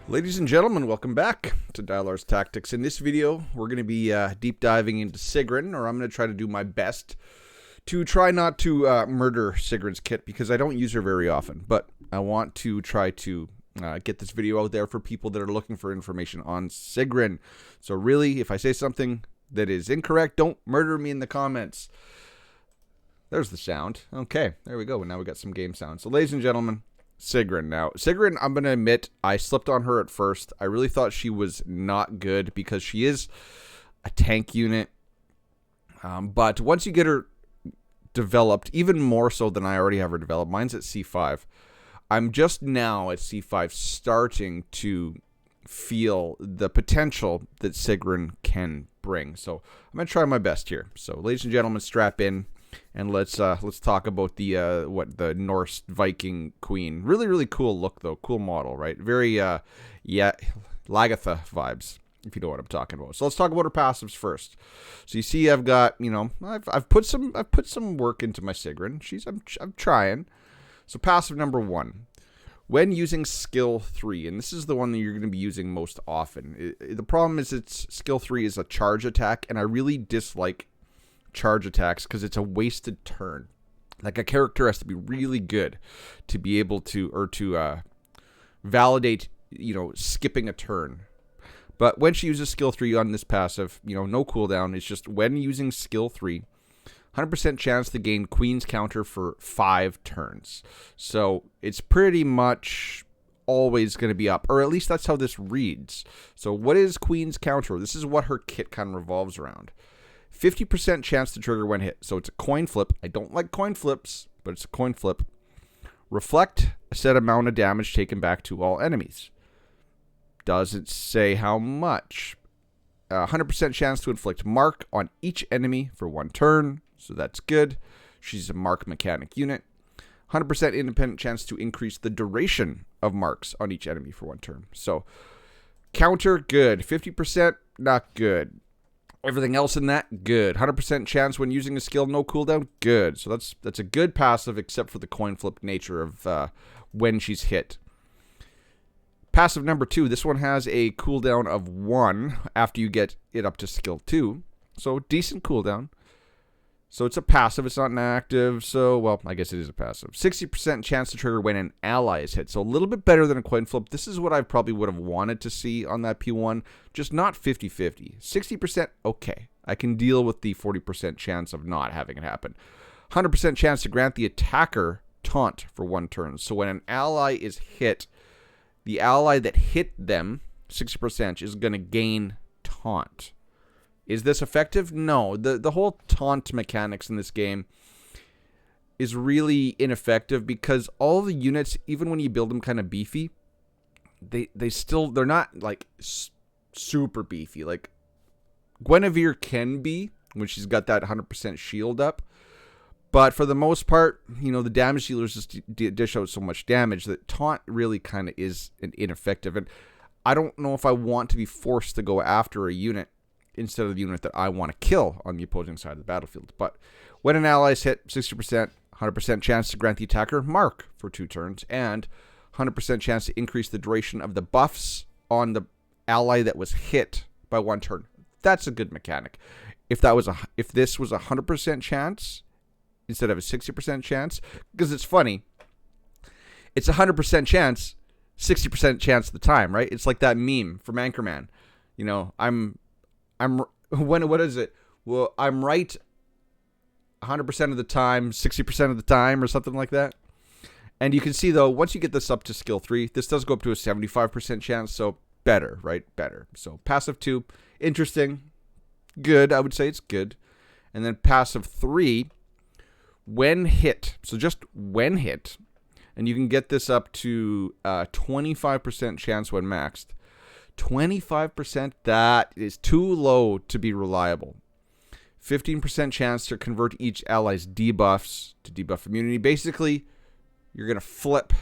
Ladies and gentlemen, welcome back to Dialar's Tactics. In this video, we're going to be deep diving into Sigrun, or I'm going to try to do my best to try not to murder Sigrun's kit, because I don't use her very often, but I want to try to get this video out there for people that are looking for information on Sigrun. So really, if I say something that is incorrect, don't murder me in the comments. There's the sound. Okay, there we go. Now we got some game sound. So ladies and gentlemen, Sigrun. Now, Sigrun, I'm going to admit, I slipped on her at first. I really thought she was not good because she is a tank unit. But once you get her developed, even more so than I already have her developed, mine's at C5. I'm just now at C5 starting to feel the potential that Sigrun can bring. So I'm going to try my best here. So ladies and gentlemen, strap in. And let's talk about the Norse Viking queen. Really cool look though, cool model, right? Very Lagatha vibes, if you know what I'm talking about. So let's talk about her passives first. So you see, I've got I've put some work into my Sigrun. I'm trying. So passive number 1, when using skill 3, and this is the one that you're going to be using most often. The problem is skill 3 is a charge attack, and I really dislike charge attacks because it's a wasted turn. Like, a character has to be really good to be able to validate, skipping a turn. But when she uses skill 3 on this passive, no cooldown. It's just when using skill 3, 100% chance to gain Queen's counter for 5 turns. So it's pretty much always going to be up, or at least that's how this reads. So what is Queen's counter? This is what her kit kind of revolves around. 50% chance to trigger when hit. So it's a coin flip. I don't like coin flips, but it's a coin flip. Reflect a set amount of damage taken back to all enemies. Doesn't say how much. 100% chance to inflict mark on each enemy for 1 turn. So that's good. She's a mark mechanic unit. 100% independent chance to increase the duration of marks on each enemy for 1 turn. So counter, good. 50%, not good. Everything else in that, good. 100% chance when using a skill, no cooldown, good. So that's a good passive, except for the coin flip nature of when she's hit. Passive number 2, this one has a cooldown of 1 after you get it up to skill 2. So decent cooldown. So it's a passive, it's not an active, so, well, I guess it is a passive. 60% chance to trigger when an ally is hit, so a little bit better than a coin flip. This is what I probably would have wanted to see on that P1, just not 50-50. 60%, okay. I can deal with the 40% chance of not having it happen. 100% chance to grant the attacker taunt for 1 turn. So when an ally is hit, the ally that hit them, 60%, is going to gain taunt. Is this effective? No. The whole taunt mechanics in this game is really ineffective because all the units, even when you build them kind of beefy, they're not like super beefy. Like Guinevere can be when she's got that 100% shield up, but for the most part, the damage dealers just dish out so much damage that taunt really kind of is ineffective. And I don't know if I want to be forced to go after a unit instead of the unit that I want to kill on the opposing side of the battlefield. But when an ally is hit, 60%, 100% chance to grant the attacker mark for 2 turns, and 100% chance to increase the duration of the buffs on the ally that was hit by 1 turn. That's a good mechanic. If this was a 100% chance instead of a 60% chance, because it's funny, it's a 100% chance, 60% chance of the time, right? It's like that meme from Anchorman. What is it? Well, I'm right 100% of the time, 60% of the time, or something like that. And you can see, though, once you get this up to skill 3, this does go up to a 75% chance, so better, right? Better. So passive 2, interesting, good. I would say it's good. And then passive 3, when hit. So just when hit. And you can get this up to 25% chance when maxed. 25%, that is too low to be reliable. 15% chance to convert each ally's debuffs to debuff immunity. Basically, you're going to flip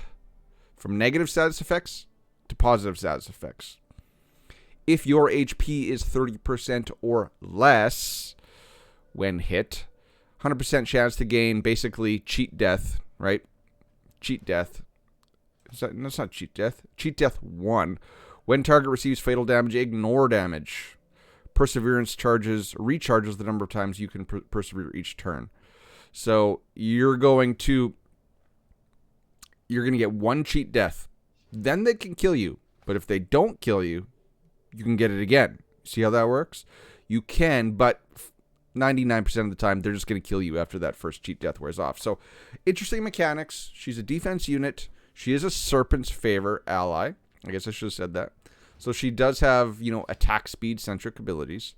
from negative status effects to positive status effects. If your HP is 30% or less when hit, 100% chance to gain basically cheat death, right? Cheat death. That's not cheat death. Cheat death 1. When target receives fatal damage, ignore damage. Perseverance recharges the number of times you can persevere each turn. So you're going to get one cheat death. Then they can kill you. But if they don't kill you, you can get it again. See how that works? You can, but 99% of the time, they're just going to kill you after that first cheat death wears off. So, interesting mechanics. She's a defense unit. She is a Serpent's Favor ally. I guess I should have said that. So, she does have, attack speed-centric abilities.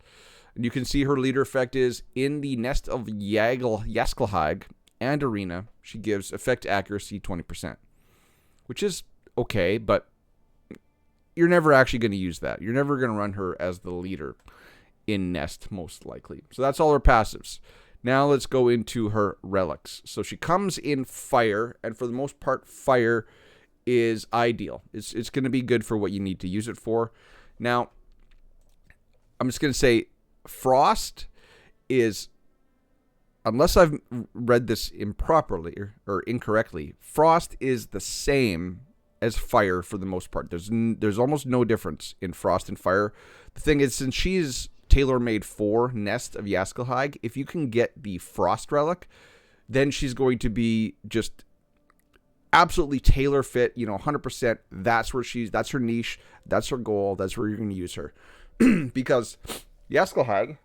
And you can see her leader effect is in the Nest of Yaskelhaig and Arena, she gives effect accuracy 20%. Which is okay, but you're never actually going to use that. You're never going to run her as the leader in Nest, most likely. So that's all her passives. Now let's go into her relics. So she comes in fire, and for the most part, fire is ideal. It's going to be good for what you need to use it for. Now, I'm just going to say frost is, unless I've read this improperly or incorrectly, frost is the same as fire for the most part. There's almost no difference in frost and fire. The thing is, since she's tailor-made for Nest of Yaskelhaig, if you can get the Frost Relic, then she's going to be just absolutely tailor-fit, 100%. That's her niche, that's her goal, that's where you're going to use her. Because Yaskelhaig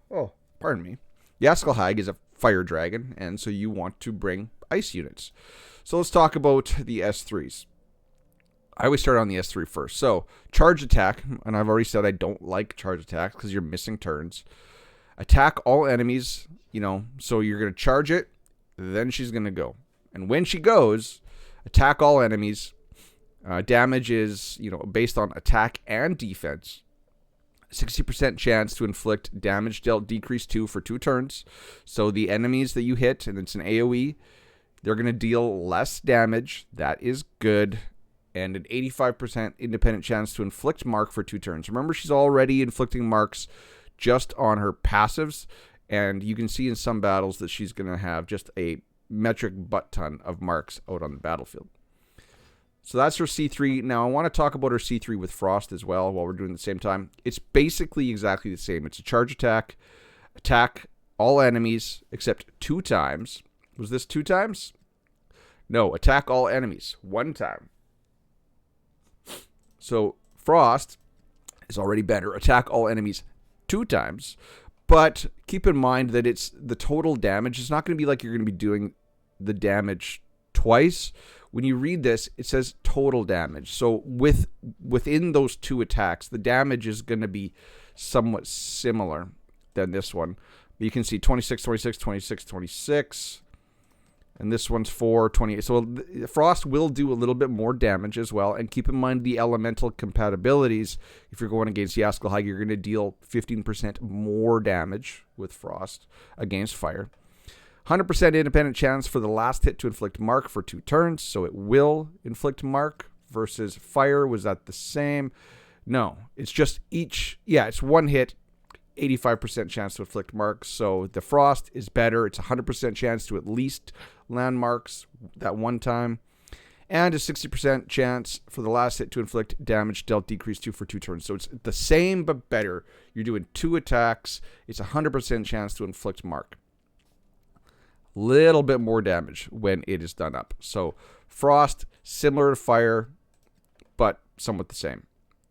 is a fire dragon, and so you want to bring ice units. So let's talk about the S3s. I always start on the S3 first. So, charge attack, and I've already said I don't like charge attack because you're missing turns. Attack all enemies, so you're going to charge it, then she's going to go. And when she goes, attack all enemies. Damage is, based on attack and defense. 60% chance to inflict damage dealt decrease 2 for 2 turns. So the enemies that you hit, and it's an AoE, they're going to deal less damage. That is good. And an 85% independent chance to inflict mark for 2 turns. Remember, she's already inflicting marks just on her passives, and you can see in some battles that she's going to have just a metric butt ton of marks out on the battlefield. So that's her C3. Now, I want to talk about her C3 with Frost as well while we're doing it at the same time. It's basically exactly the same. It's a charge attack, attack all enemies except 2 times. Was this 2 times? No, attack all enemies 1 time. So, Frost is already better. Attack all enemies 2 times. But keep in mind that it's the total damage. It's not going to be like you're going to be doing the damage twice. When you read this, it says total damage. So, within those 2 attacks, the damage is going to be somewhat similar than this one. You can see 26, 26, 26, 26. And this one's 428. So Frost will do a little bit more damage as well. And keep in mind the elemental compatibilities. If you're going against Yaskelhaig, you're going to deal 15% more damage with Frost against fire. 100% independent chance for the last hit to inflict mark for 2 turns. So it will inflict mark versus fire. Was that the same? No. It's just it's 1 hit. 85% chance to inflict marks. So the Frost is better. It's 100% chance to at least land marks that 1 time. And a 60% chance for the last hit to inflict damage dealt decrease 2 for 2 turns. So it's the same but better. You're doing 2 attacks. It's 100% chance to inflict mark. Little bit more damage when it is done up. So Frost, similar to fire, but somewhat the same.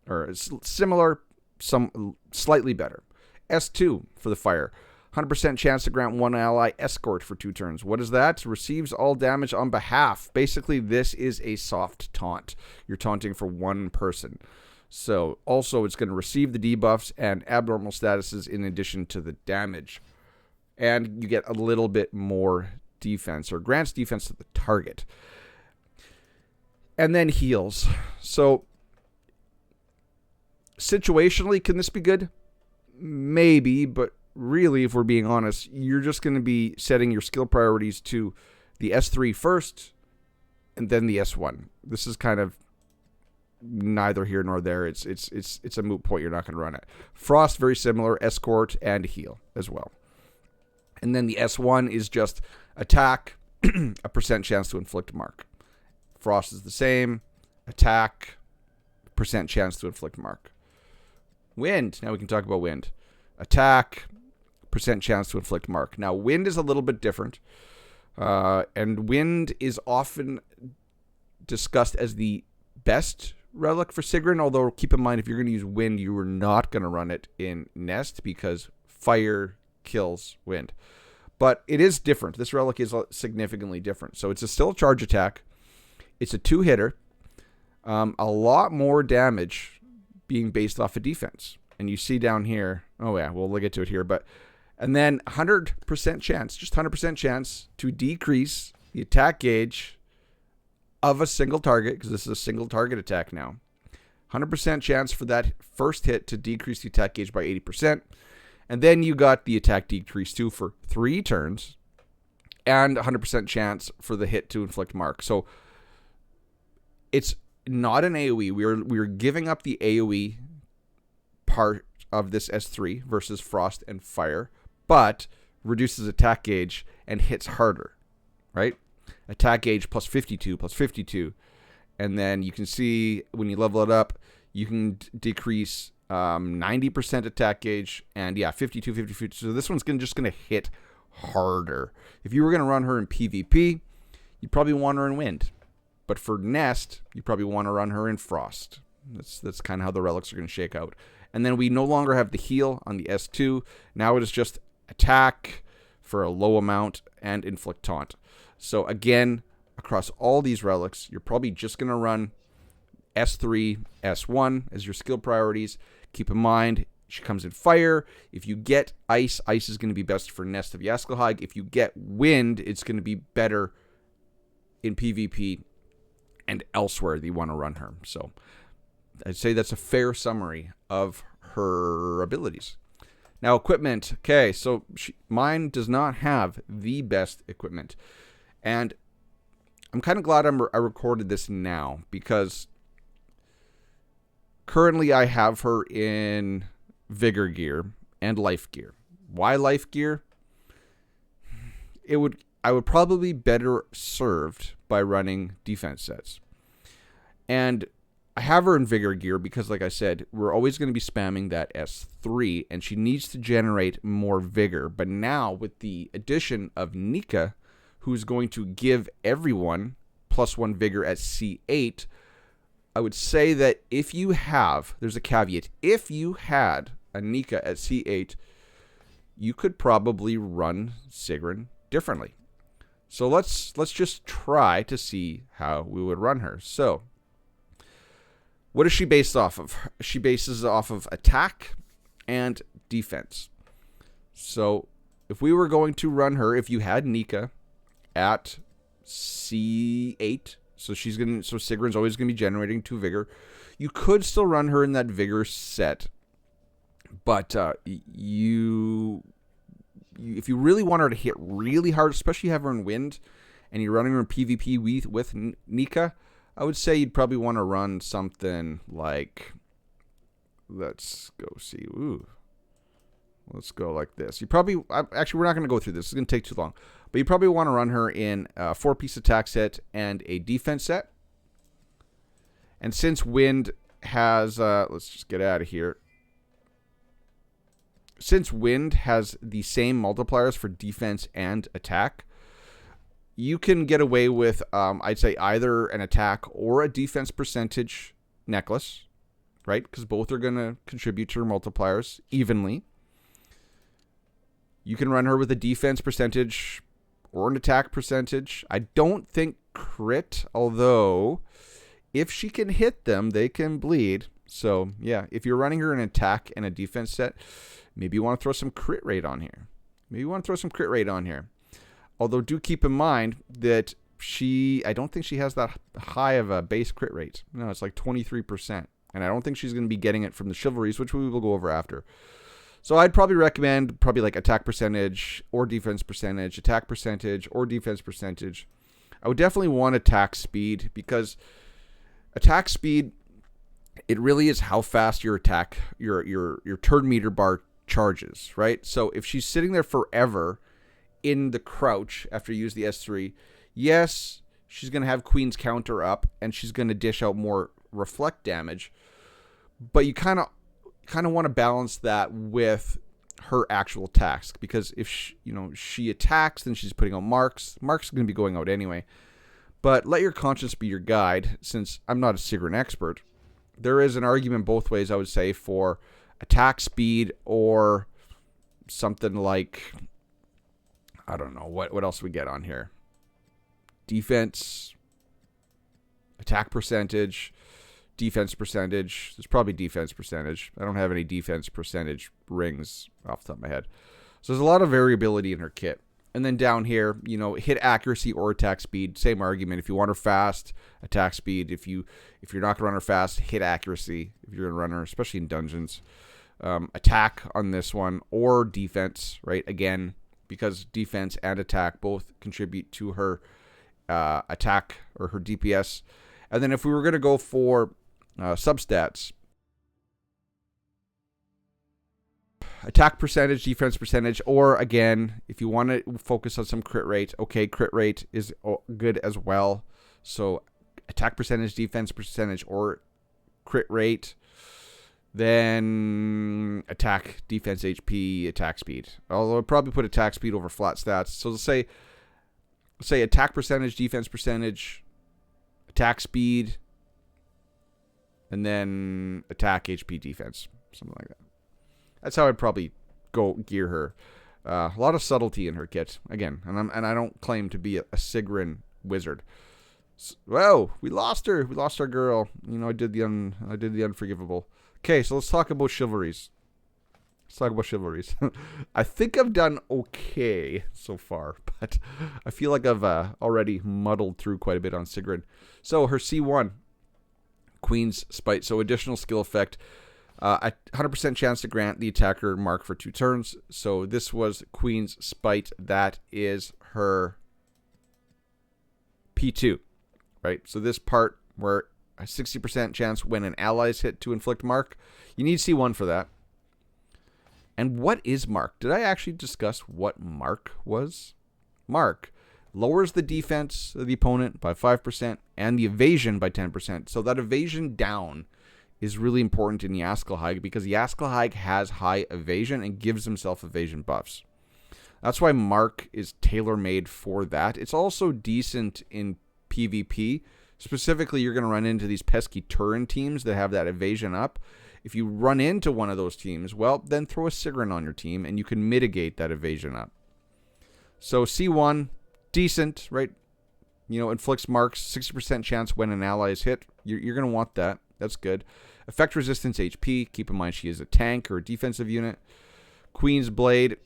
Or similar, some slightly better. S2 for the fire. 100% chance to grant 1 ally escort for 2 turns. What is that? Receives all damage on behalf. Basically, this is a soft taunt. You're taunting for 1 person. So, also, it's going to receive the debuffs and abnormal statuses in addition to the damage. And you get a little bit more defense, or grants defense to the target. And then heals. So, situationally, can this be good? Maybe, but really, if we're being honest, you're just going to be setting your skill priorities to the S3 first, and then the S1. This is kind of neither here nor there. It's a moot point. You're not going to run it. Frost, very similar. Escort and heal as well. And then the S1 is just attack, a % chance to inflict mark. Frost is the same. Attack, percent chance to inflict mark. Wind. Now we can talk about wind. Attack, percent chance to inflict mark. Now, wind is a little bit different. And wind is often discussed as the best relic for Sigrun, although keep in mind, if you're going to use wind, you are not going to run it in Nest because fire kills wind. But it is different. This relic is significantly different. So it's still a charge attack. It's a 2-hitter. A lot more damage being based off of defense. And you see down here, oh yeah, we'll get to it here, and then 100% chance, just 100% chance to decrease the attack gauge of a single target, because this is a single target attack now. 100% chance for that first hit to decrease the attack gauge by 80%. And then you got the attack decrease too for 3 turns, and 100% chance for the hit to inflict mark. So it's not an AoE. We're giving up the AoE part of this S3 versus Frost and Fire, but reduces attack gauge and hits harder, right? Attack gauge plus 52, and then you can see when you level it up, you can decrease 90% attack gauge, and yeah, 52. So this one's just going to hit harder. If you were going to run her in PvP, you'd probably want her in Wind, but for Nest, you probably want to run her in Frost. That's kind of how the relics are going to shake out. And then we no longer have the heal on the S2. Now it is just attack for a low amount and inflict taunt. So again, across all these relics, you're probably just going to run S3, S1 as your skill priorities. Keep in mind, she comes in fire. If you get ice, ice is going to be best for Nest of Yaskelhaig. If you get wind, it's going to be better in PvP and elsewhere that you want to run her. So I'd say that's a fair summary of her abilities. Now, equipment. Okay, so mine does not have the best equipment. And I'm kind of glad I recorded this now, because currently I have her in Vigor gear and Life gear. Why Life gear? I would probably be better served by running defense sets. And I have her in Vigor gear because, like I said, we're always going to be spamming that S3, and she needs to generate more Vigor. But now, with the addition of Nika, who's going to give everyone +1 Vigor at C8, I would say that if you have, there's a caveat, if you had a Nika at C8, you could probably run Sigrun differently. So let's just try to see how we would run her. So, what is she based off of? She bases off of attack and defense. So if we were going to run her, if you had Nika at C8, so Sigrun's always going to be generating 2 Vigor. You could still run her in that Vigor set, but if you really want her to hit really hard, especially have her in Wind, and you're running her in PvP with Nika, I would say you'd probably want to run something like, let's go see, let's go like this. Actually, we're not going to go through this. It's going to take too long. But you probably want to run her in a 4-piece attack set and a defense set. And since Wind has, let's just get out of here. Since Wind has the same multipliers for defense and attack, you can get away with, I'd say, either an attack or a defense percentage necklace, right? Because both are going to contribute to her multipliers evenly. You can run her with a defense percentage or an attack percentage. I don't think crit, although if she can hit them, they can bleed. So, yeah, if you're running her an attack and a defense set, maybe you want to throw some crit rate on here. Although do keep in mind that I don't think she has that high of a base crit rate. No, it's like 23%. And I don't think she's going to be getting it from the Chivalries, which we will go over after. So I'd probably recommend like attack percentage or defense percentage, attack percentage or defense percentage. I would definitely want attack speed, because attack speed, it really is how fast your attack, your turn meter bar charges, right? So if she's sitting there forever in the crouch after you use the S3, yes, she's going to have Queen's counter up and she's going to dish out more reflect damage, but you kind of want to balance that with her actual attacks, because if she attacks, then she's putting out marks. Marks are going to be going out anyway. But let your conscience be your guide. Since I'm not a Sigrun expert, there is an argument both ways, I would say, for attack speed or something like, I don't know, what else we get on here? Defense, attack percentage, defense percentage. There's probably defense percentage. I don't have any defense percentage rings off the top of my head. So there's a lot of variability in her kit. And then down here, hit accuracy or attack speed. Same argument. If you want her fast, attack speed. If you're not going to run her fast, hit accuracy. If you're going to run her, especially in dungeons. Attack on this one, or defense, right? Again, because defense and attack both contribute to her attack or her DPS. And then if we were going to go for substats, attack percentage, defense percentage, or again, if you want to focus on some crit rate, okay, crit rate is good as well. So attack percentage, defense percentage, or crit rate. Then attack, defense, HP, attack speed. Although I'd probably put attack speed over flat stats. So let's say attack percentage, defense percentage, attack speed, and then attack, HP, defense, something like that. That's how I'd probably go gear her. A lot of subtlety in her kit, again, and I don't claim to be a Sigrun wizard. Whoa, we lost her. We lost our girl. I did the unforgivable. Okay, so let's talk about chivalries. I think I've done okay so far, but I feel like I've already muddled through quite a bit on Sigrun. So her C1, Queen's Spite. So additional skill effect. A 100% chance to grant the attacker mark for 2 turns. So this was Queen's Spite. That is her P2, right? So this part where a 60% chance when an ally is hit to inflict mark. You need C1 for that. And what is mark? Did I actually discuss what mark was? Mark lowers the defense of the opponent by 5% and the evasion by 10%. So that evasion down is really important in Yaskelhaig, because Yaskelhaig has high evasion and gives himself evasion buffs. That's why Mark is tailor-made for that. It's also decent in PvP. Specifically, you're going to run into these pesky Turin teams that have that evasion up. If you run into one of those teams, well, then throw a Sigrun on your team and you can mitigate that evasion up. So C1, decent, right? Inflicts marks, 60% chance when an ally is hit. You're going to want that. That's good. Effect resistance HP. Keep in mind she is a tank or a defensive unit. Queen's Blade.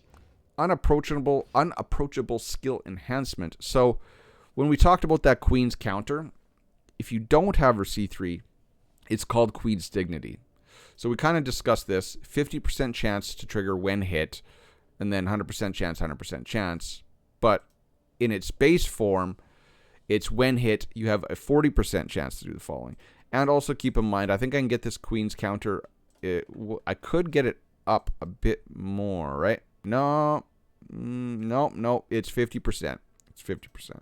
Unapproachable skill enhancement. So when we talked about that Queen's counter, if you don't have her C3, it's called Queen's Dignity. So we kind of discussed this. 50% chance to trigger when hit, and then 100% chance, 100% chance. But in its base form, it's when hit, you have a 40% chance to do the following. And also keep in mind, I think I can get this Queen's counter. I could get it up a bit more, right? No. It's 50%. It's 50%.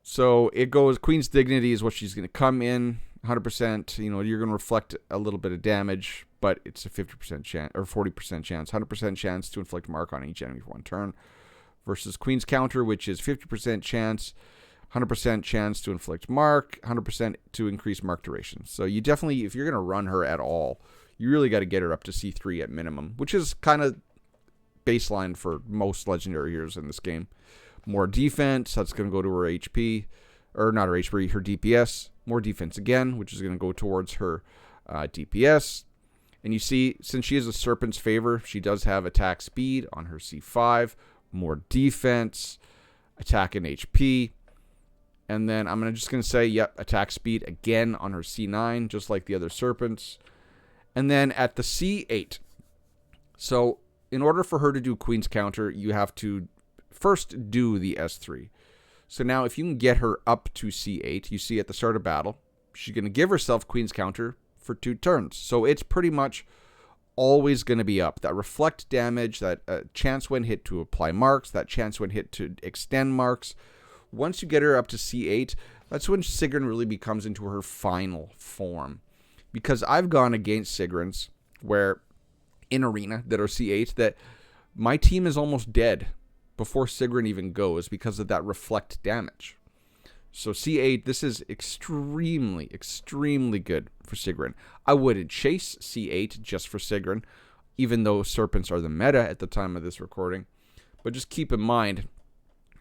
So it goes, Queen's Dignity is what she's going to come in. 100%, you're going to reflect a little bit of damage, but it's a 50% chance, or 40% chance, 100% chance to inflict mark on each enemy for 1 turn. Versus Queen's Counter, which is 50% chance, 100% chance to inflict mark, 100% to increase mark duration. So you definitely, if you're going to run her at all, you really got to get her up to C3 at minimum, which is kind of baseline for most legendary heroes in this game. More defense, that's going to go to her HP, or not her HP, her DPS. More defense again, which is going to go towards her DPS. And you see, since she is a Serpent's Favor, she does have attack speed on her C5, more defense, attack and HP. And then I'm just going to say, yep, attack speed again on her C9, just like the other Serpents. And then at the C8, so in order for her to do Queen's Counter, you have to first do the S3. So now if you can get her up to C8, you see at the start of battle, she's going to give herself Queen's Counter for 2 turns. So it's pretty much always going to be up. That reflect damage, that chance when hit to apply marks, that chance when hit to extend marks. Once you get her up to C8, That's when Sigrun really becomes into her final form. Because I've gone against Sigruns where in Arena that are C8 that my team is almost dead before Sigrun even goes because of that reflect damage. So C8, this is extremely, extremely good for Sigrun. I wouldn't chase C8 just for Sigrun, even though Serpents are the meta at the time of this recording. But just keep in mind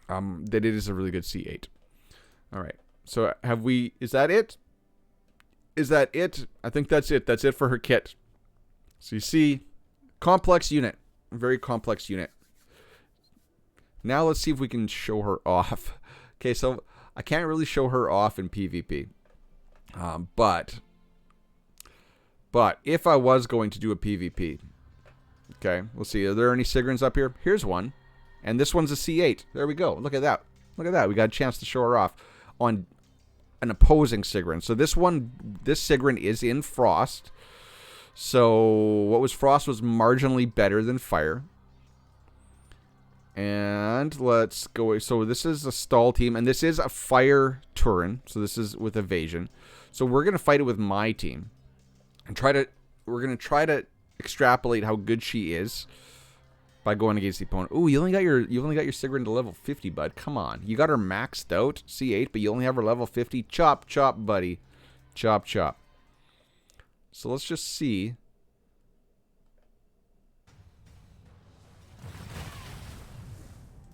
that it is a really good C8. All right. So is that it? Is that it? I think that's it. That's it for her kit. So you see, complex unit. Very complex unit. Now let's see if we can show her off. Okay, so I can't really show her off in PvP. But if I was going to do a PvP, okay, we'll see. Are there any Sigruns up here? Here's one. And this one's a C8. There we go. Look at that. Look at that. We got a chance to show her off on an opposing Sigrun. So this Sigrun is in Frost. So what was Frost was marginally better than Fire. And let's go. So this is a stall team, and this is a Fire Turin. So this is with Evasion. So we're gonna fight it with my team, and we're gonna try to extrapolate how good she is by going against the opponent. Ooh, you only got your Sigrun to level 50, bud. Come on, you got her maxed out C8, but you only have her level 50. Chop, chop, buddy. Chop, chop. So let's just see.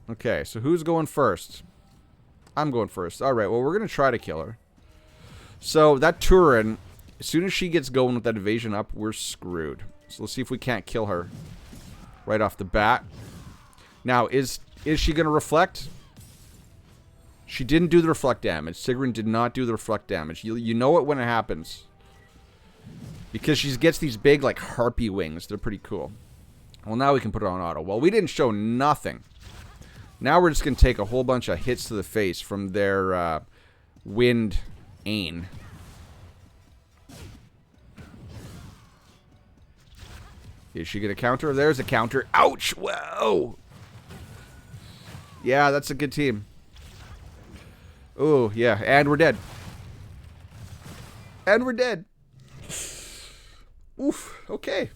Okay, so who's going first? I'm going first. All right, well, we're going to try to kill her. So that Turin, as soon as she gets going with that evasion up, we're screwed. So let's see if we can't kill her right off the bat. Now, is she going to reflect? She didn't do the reflect damage. Sigrun did not do the reflect damage. You know it when it happens. Because she gets these big, like, harpy wings. They're pretty cool. Well, now we can put it on auto. Well, we didn't show nothing. Now we're just going to take a whole bunch of hits to the face from their wind ain. Is she going to counter? There's a counter. Ouch! Whoa! Yeah, that's a good team. Oh, yeah. And we're dead. And we're dead. Oof. Okay.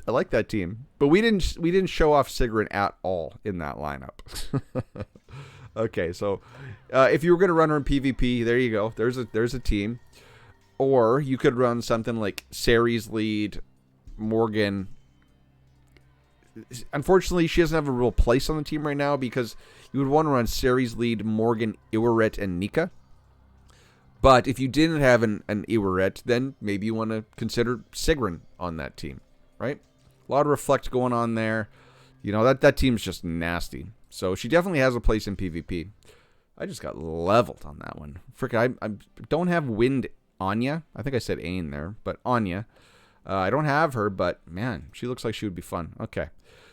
I like that team. But we didn't show off Sigrun at all in that lineup. Okay, so if you were going to run her in PvP, there you go. There's a team. Or you could run something like Ceres lead, Morgan. Unfortunately, she doesn't have a real place on the team right now because you would want to run Ceres lead, Morgan, Iwaret, and Nika. But if you didn't have an Iwaret, then maybe you want to consider Sigrun on that team, right? A lot of reflect going on there. You know, that team's just nasty. So she definitely has a place in PvP. I just got leveled on that one. Frickin', I don't have Wind Anya. I think I said Ain there, but Anya. I don't have her, but man, she looks like she would be fun. Okay.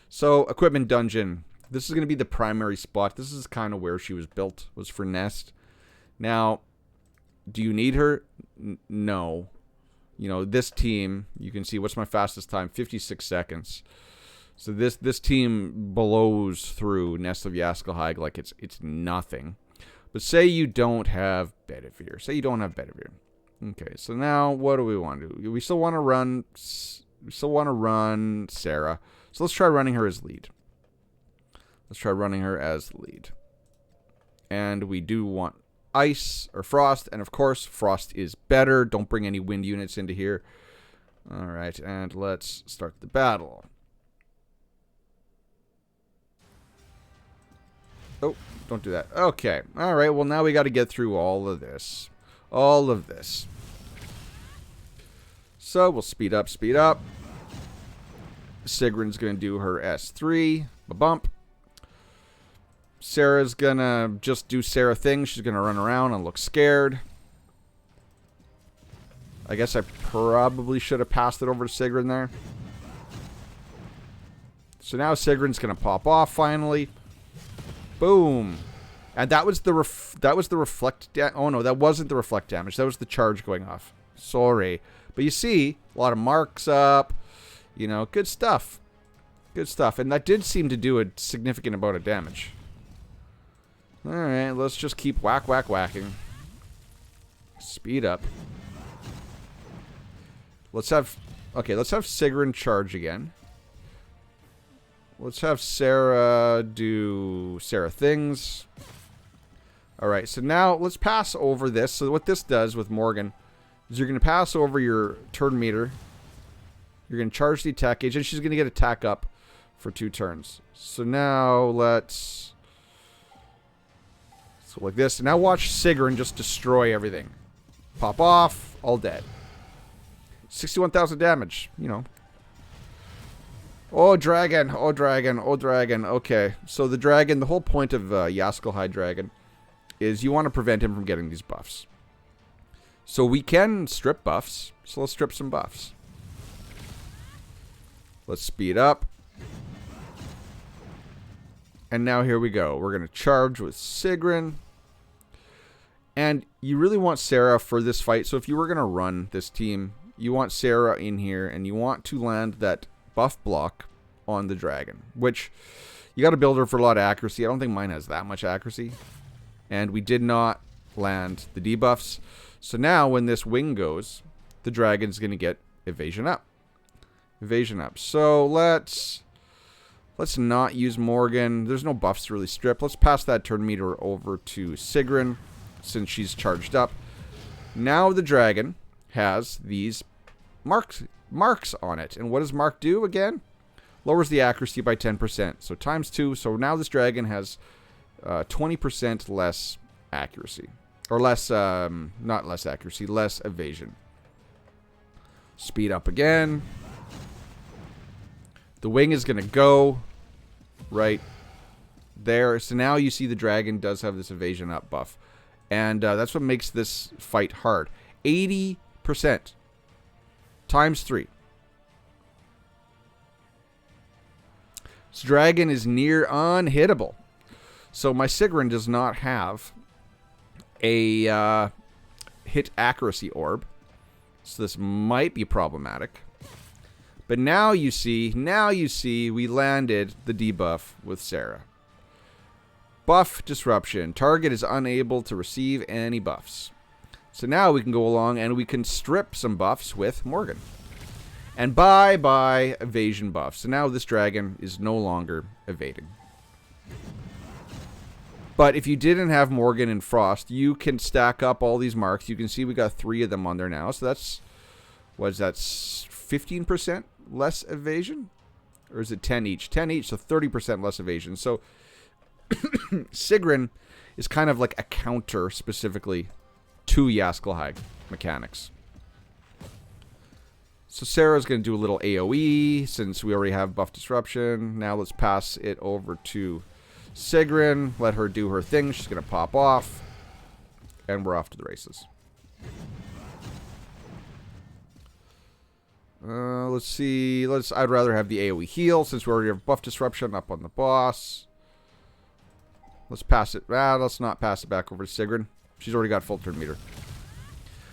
So, Equipment Dungeon. This is going to be the primary spot. This is kind of where she was built, was for Nest. Now, do you need her? No. You know, this team, you can see, what's my fastest time? 56 seconds. So this team blows through Nest of Yaskelhaig like it's nothing. But say you don't have Bedivere. Say you don't have Bedivere. Okay, so now what do we want to do? We still want to run Sarah. So let's try running her as lead. Let's try running her as lead. And we do want Ice or Frost, and of course Frost is better. Don't bring any wind units into here. All right, and let's start the battle. Oh, don't do that. Okay. All right, well now we got to get through all of this. All of this. So we'll speed up, speed up. Sigrun's going to do her S3. Bump. Sarah's going to just do Sarah things. She's going to run around and look scared. I guess I probably should have passed it over to Sigrun there. So now Sigrun's going to pop off finally. Boom. And that was the reflect oh no, that wasn't the reflect damage. That was the charge going off. Sorry. But you see, a lot of marks up. You know, good stuff. Good stuff. And that did seem to do a significant amount of damage. Alright, let's just keep whacking. Speed up. Let's have Sigrun charge again. Let's have Sarah do Sarah things. Alright, so now let's pass over this. So what this does with Morgan is you're going to pass over your turn meter. You're going to charge the attack gauge, and she's going to get attack up for 2 turns. So now let's... So like this. Now watch Sigrun just destroy everything. Pop off, all dead. 61,000 damage, you know. Oh, dragon. Oh, dragon. Oh, dragon. Okay. So the dragon, the whole point of Yaskelhide Dragon is you want to prevent him from getting these buffs. So we can strip buffs. So let's strip some buffs. Let's speed up. And now here we go. We're going to charge with Sigrun. And you really want Sarah for this fight. So if you were going to run this team, you want Sarah in here. And you want to land that buff block on the dragon, which you got to build her for a lot of accuracy. I don't think mine has that much accuracy, and we did not land the debuffs. So now when this wing goes, the dragon's going to get evasion up. So let's not use Morgan. There's no buffs to really strip. Let's pass that turn meter over to Sigrun since she's charged up. Now the dragon has these marks on it. And what does mark do again? Lowers the accuracy by 10%. So times 2. So now this dragon has 20% less accuracy. Or less, not less accuracy, less evasion. Speed up again. The wing is going to go right there. So now you see the dragon does have this evasion up buff. And that's what makes this fight hard. 80% times 3. This dragon is near unhittable. So my Sigrun does not have a hit accuracy orb. So this might be problematic. But now you see we landed the debuff with Sarah. Buff disruption. Target is unable to receive any buffs. So now we can go along and we can strip some buffs with Morgan. And bye-bye evasion buff. So now this dragon is no longer evading. But if you didn't have Morgan and Frost, you can stack up all these marks. You can see we got 3 of them on there now. So that's, what is that, 15% less evasion? Or is it 10 each? 10 each, so 30% less evasion. So Sigrun is kind of like a counter specifically to Yaskelhide mechanics. So Sarah's going to do a little AoE since we already have buff disruption. Now let's pass it over to Sigrun. Let her do her thing. She's going to pop off. And we're off to the races. Let's see. I'd rather have the AoE heal since we already have buff disruption up on the boss. Let's pass it. Let's not pass it back over to Sigrun. She's already got full turn meter.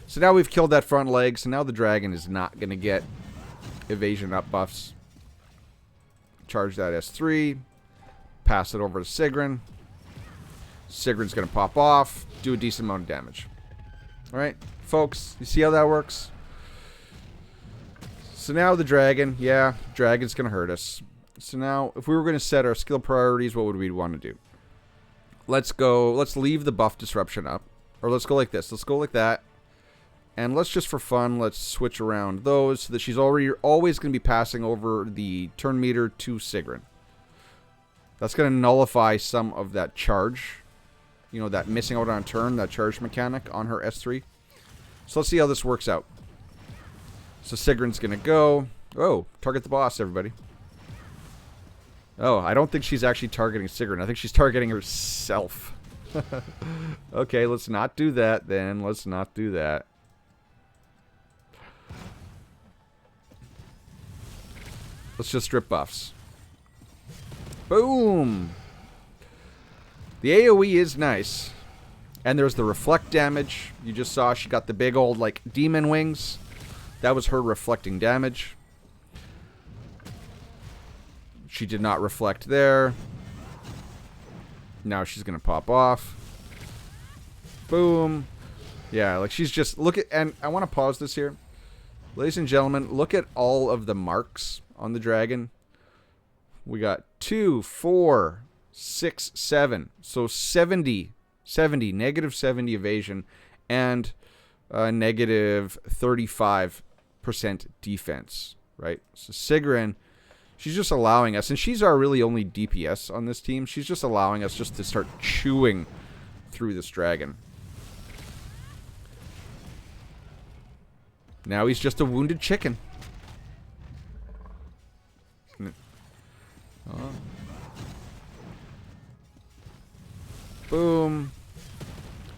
So now we've killed that front leg. So now the dragon is not going to get evasion up buffs. Charge that S3. Pass it over to Sigrun. Sigrun's going to pop off. Do a decent amount of damage. Alright, folks. You see how that works? So now the dragon. Yeah, dragon's going to hurt us. So now, if we were going to set our skill priorities, what would we want to do? Let's go. Let's leave the buff disruption up. Or let's go like this. Let's go like that. And let's just for fun, let's switch around those so that she's always going to be passing over the turn meter to Sigrun. That's going to nullify some of that charge. You know, that missing out on a turn, that charge mechanic on her S3. So let's see how this works out. So Sigrun's going to go. Oh, target the boss, everybody. Oh, I don't think she's actually targeting Sigrun. I think she's targeting herself. Okay, let's not do that then. Let's not do that. Let's just strip buffs. Boom! The AoE is nice. And there's the reflect damage. You just saw she got the big old, like, demon wings. That was her reflecting damage. She did not reflect there. Now she's going to pop off. Boom. Yeah, like she's just... Look at... And I want to pause this here. Ladies and gentlemen, look at all of the marks on the dragon. We got 2, 4, 6, 7. So 70, negative 70 evasion, and negative 35% defense, right? So Sigrun, she's just allowing us, and she's our really only DPS on this team. She's just allowing us just to start chewing through this dragon. Now he's just a wounded chicken. Oh. Boom.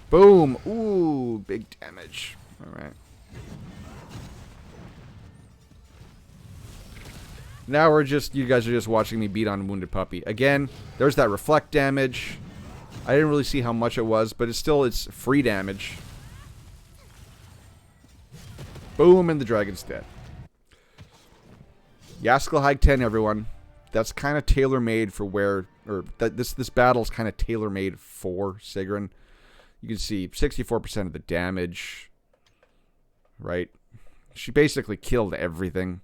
Boom. Ooh, big damage. Alright. Now we're just... You guys are just watching me beat on a wounded puppy. Again, there's that reflect damage. I didn't really see how much it was, but it's free damage. Boom, and the dragon's dead. Yaskelheig 10, everyone. That's kind of tailor-made for where... Or this battle's kind of tailor-made for Sigrun. You can see 64% of the damage. Right? She basically killed everything.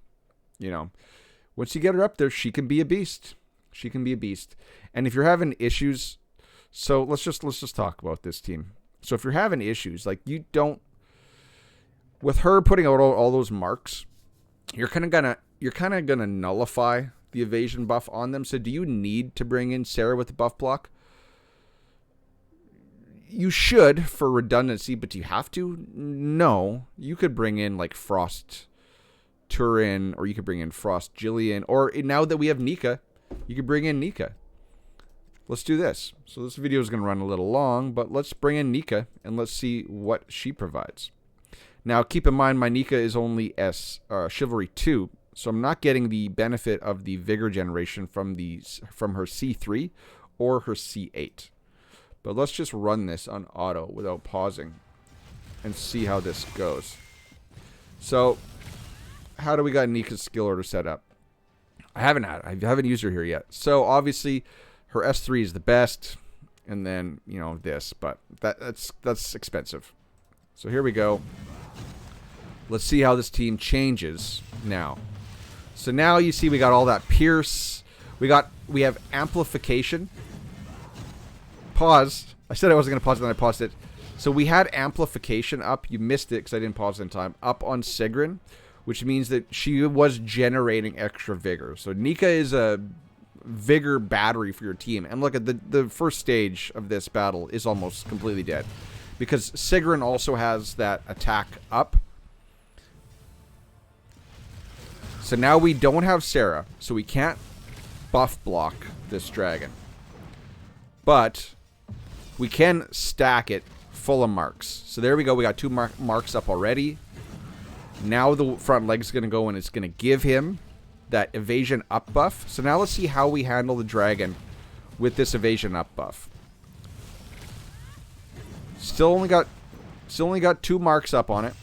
You know. Once you get her up there, she can be a beast. She can be a beast. And if you're having issues... So, let's just talk about this team. So, if you're having issues, like, you don't... With her putting out all those marks, you're kind of gonna nullify the evasion buff on them. So do you need to bring in Sarah with the buff block? You should for redundancy, but do you have to? No. You could bring in like Frost Turin, or you could bring in Frost Jillian, or now that we have Nika, you could bring in Nika. Let's do this. So this video is going to run a little long, but let's bring in Nika and let's see what she provides. Now, keep in mind, my Nika is only Chivalry 2, so I'm not getting the benefit of the Vigor generation from her C3 or her C8. But let's just run this on auto without pausing and see how this goes. So, how do we got Nika's skill order set up? I haven't used her here yet. So, obviously, her S3 is the best, and then, you know, this, but that's expensive. So, here we go. Let's see how this team changes now. So now you see we got all that pierce. We have amplification. Pause. I said I wasn't going to pause it, then I paused it. So we had amplification up. You missed it because I didn't pause in time. Up on Sigrun, which means that she was generating extra vigor. So Nika is a vigor battery for your team. And look at the first stage of this battle is almost completely dead. Because Sigrun also has that attack up. So now we don't have Sarah, so we can't buff block this dragon. But we can stack it full of marks. So there we go. We got 2 marks up already. Now the front leg's going to go and it's going to give him that evasion up buff. So now let's see how we handle the dragon with this evasion up buff. Still only got 2 marks up on it.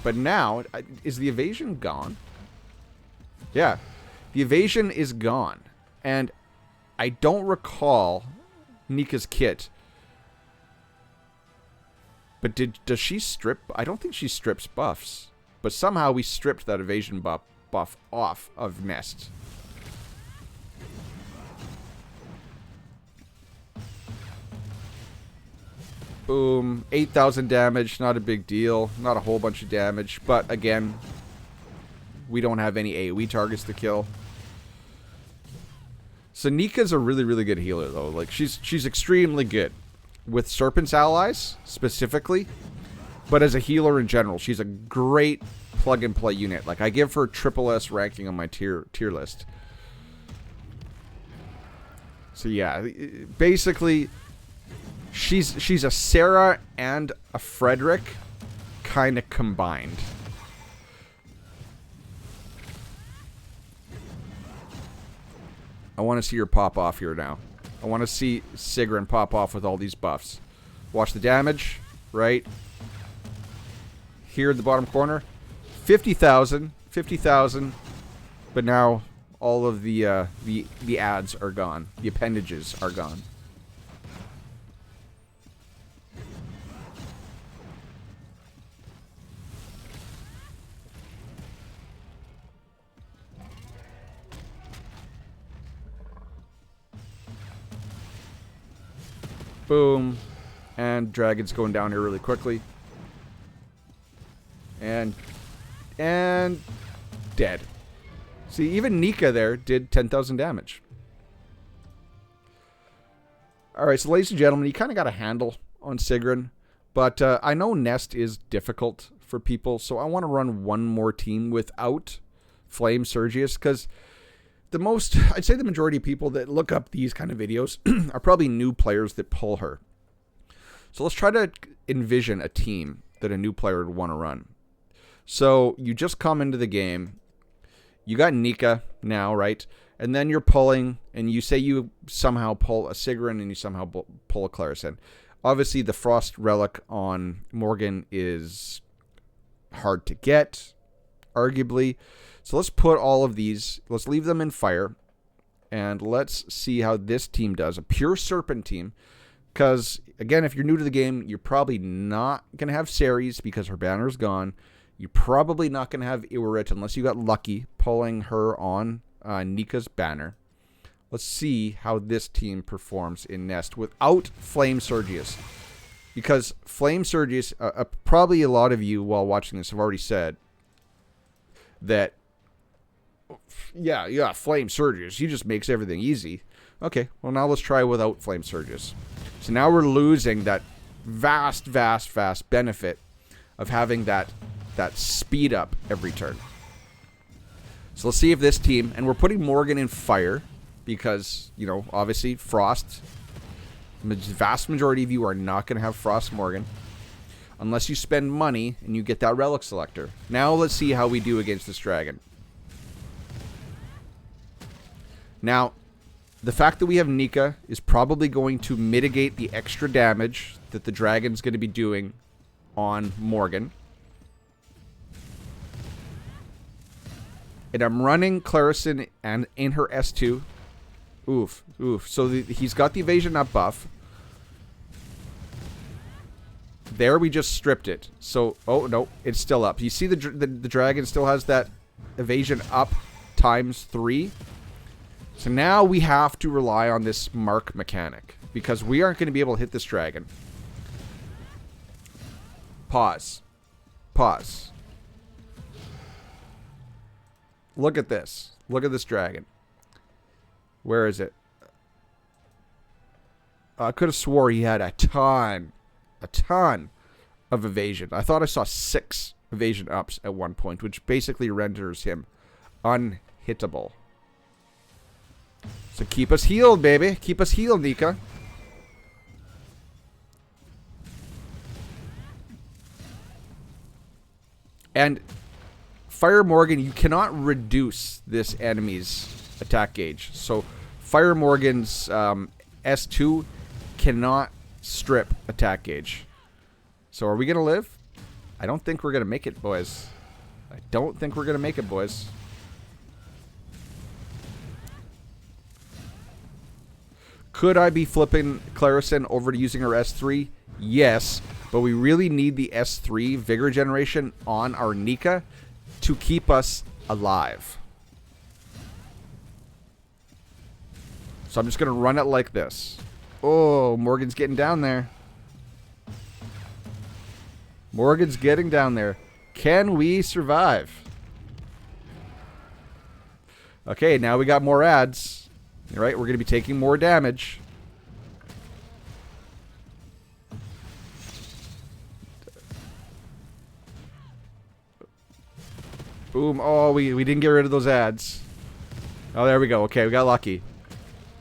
But now, is the evasion gone? Yeah. The evasion is gone. And I don't recall Nika's kit. But does she strip? I don't think she strips buffs. But somehow we stripped that evasion buff off of Nest. Boom. 8,000 damage. Not a big deal. Not a whole bunch of damage. But again, we don't have any AoE targets to kill. So Nika's a really, really good healer, though. Like, she's extremely good. With Serpent's allies, specifically. But as a healer in general, she's a great plug-and-play unit. Like, I give her triple S ranking on my tier list. So yeah, basically... She's a Sarah and a Frederick kind of combined. I want to see her pop off here now. I want to see Sigrun pop off with all these buffs. Watch the damage, right? Here in the bottom corner. 50,000. 50,000. But now all of the ads are gone. The appendages are gone. Boom. And dragon's going down here really quickly. And dead. See, even Nika there did 10,000 damage. Alright, so ladies and gentlemen, you kind of got a handle on Sigrun. But I know Nest is difficult for people, so I want to run one more team without Flame Sergius, because I'd say the majority of people that look up these kind of videos are probably new players that pull her. So let's try to envision a team that a new player would want to run. So you just come into the game, you got Nika now, right? And then you're pulling, and you say you somehow pull a Sigrun and you somehow pull a Clarison. Obviously, the Frost Relic on Morgan is hard to get, arguably. So let's put all of these, let's leave them in fire, and let's see how this team does. A pure Serpent team, because, again, if you're new to the game, you're probably not going to have Ceres because her banner's gone. You're probably not going to have Iwarit unless you got lucky pulling her on Nika's banner. Let's see how this team performs in Nest without Flame Sergius. Because Flame Sergius, probably a lot of you while watching this have already said that, yeah, Flame Sergius, he just makes everything easy. Okay, well now let's try without Flame Sergius. So now we're losing that vast benefit of having that speed up every turn. So let's see if this team, and we're putting Morgan in fire because, you know, obviously Frost, the vast majority of you are not going to have Frost Morgan unless you spend money and you get that relic selector. Now let's see how we do against this dragon. Now, the fact that we have Nika is probably going to mitigate the extra damage that the dragon's going to be doing on Morgan. And I'm running Clarison and in her S2. Oof. So he's got the evasion up buff. There we just stripped it. So, oh no, it's still up. You see the dragon still has that evasion up ×3. So now we have to rely on this mark mechanic because we aren't going to be able to hit this dragon. Pause. Look at this. Look at this dragon. Where is it? I could have swore he had a ton of evasion. I thought I saw 6 evasion ups at one point, which basically renders him unhittable. So keep us healed, baby. Keep us healed, Nika. And Fire Morgan, you cannot reduce this enemy's attack gauge. So Fire Morgan's S2 cannot strip attack gauge. So are we going to live? I don't think we're going to make it, boys. I don't think we're going to make it, boys. Could I be flipping Clarison over to using her S3? Yes, but we really need the S3 Vigor Generation on our Nika to keep us alive. So I'm just going to run it like this. Oh, Morgan's getting down there. Morgan's getting down there. Can we survive? Okay, now we got more ads. All right, we're going to be taking more damage. Boom. Oh, we didn't get rid of those ads. Oh, there we go. Okay, we got lucky.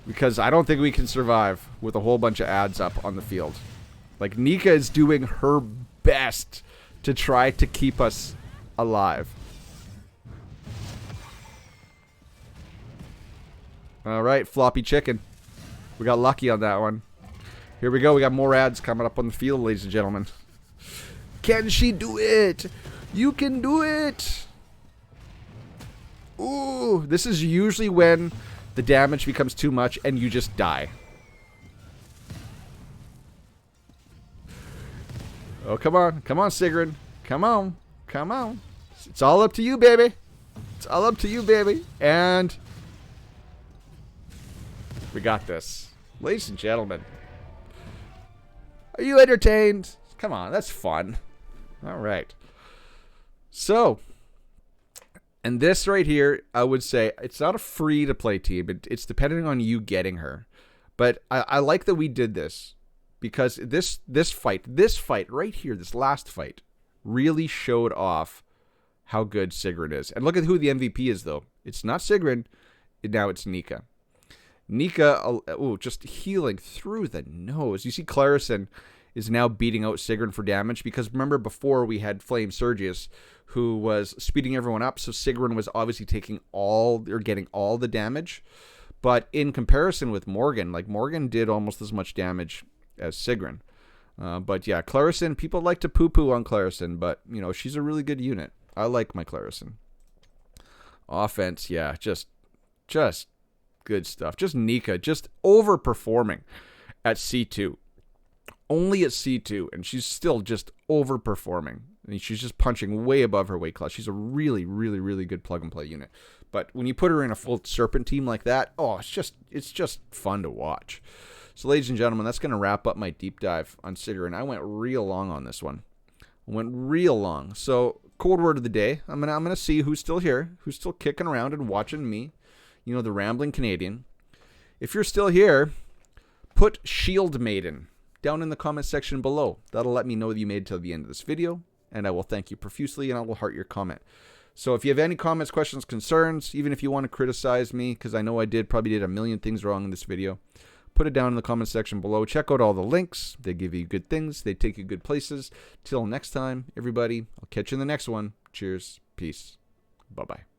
Because I don't think we can survive with a whole bunch of ads up on the field. Like, Nika is doing her best to try to keep us alive. Alright, floppy chicken. We got lucky on that one. Here we go. We got more ads coming up on the field, ladies and gentlemen. Can she do it? You can do it! Ooh, this is usually when the damage becomes too much and you just die. Oh, come on. Come on, Sigrun. Come on. Come on. It's all up to you, baby. It's all up to you, baby. And we got this. Ladies and gentlemen, Are you entertained? Come on, that's fun. All right. So, and this right here, I would say it's not a free to play team. It's depending on you getting her. But I like that we did this because this fight right here, this last fight, really showed off how good Sigrun is. And look at who the MVP is, though. It's not Sigrun. Now it's Nika. Nika, just healing through the nose. You see Clarison is now beating out Sigrun for damage because remember before we had Flame Sergius who was speeding everyone up, so Sigrun was obviously getting all the damage. But in comparison with Morgan, like Morgan did almost as much damage as Sigrun. But yeah, Clarison, people like to poo-poo on Clarison, but you know, she's a really good unit. I like my Clarison. Offense, yeah, just good stuff. Just Nika, just overperforming at C2. Only at C2, and she's still just overperforming. I mean, she's just punching way above her weight class. She's a really, really, really good plug-and-play unit. But when you put her in a full Serpent team like that, oh, it's just fun to watch. So, ladies and gentlemen, that's going to wrap up my deep dive on Sigrun. I went real long on this one. So, cold word of the day. I'm gonna see who's still here, who's still kicking around and watching me. You know, the rambling Canadian. If you're still here, put Shield Maiden down in the comment section below. That'll let me know that you made it to the end of this video, and I will thank you profusely, and I will heart your comment. So if you have any comments, questions, concerns, even if you want to criticize me, because I know I probably did a million things wrong in this video, put it down in the comment section below. Check out all the links. They give you good things. They take you good places. Till next time, everybody, I'll catch you in the next one. Cheers. Peace. Bye-bye.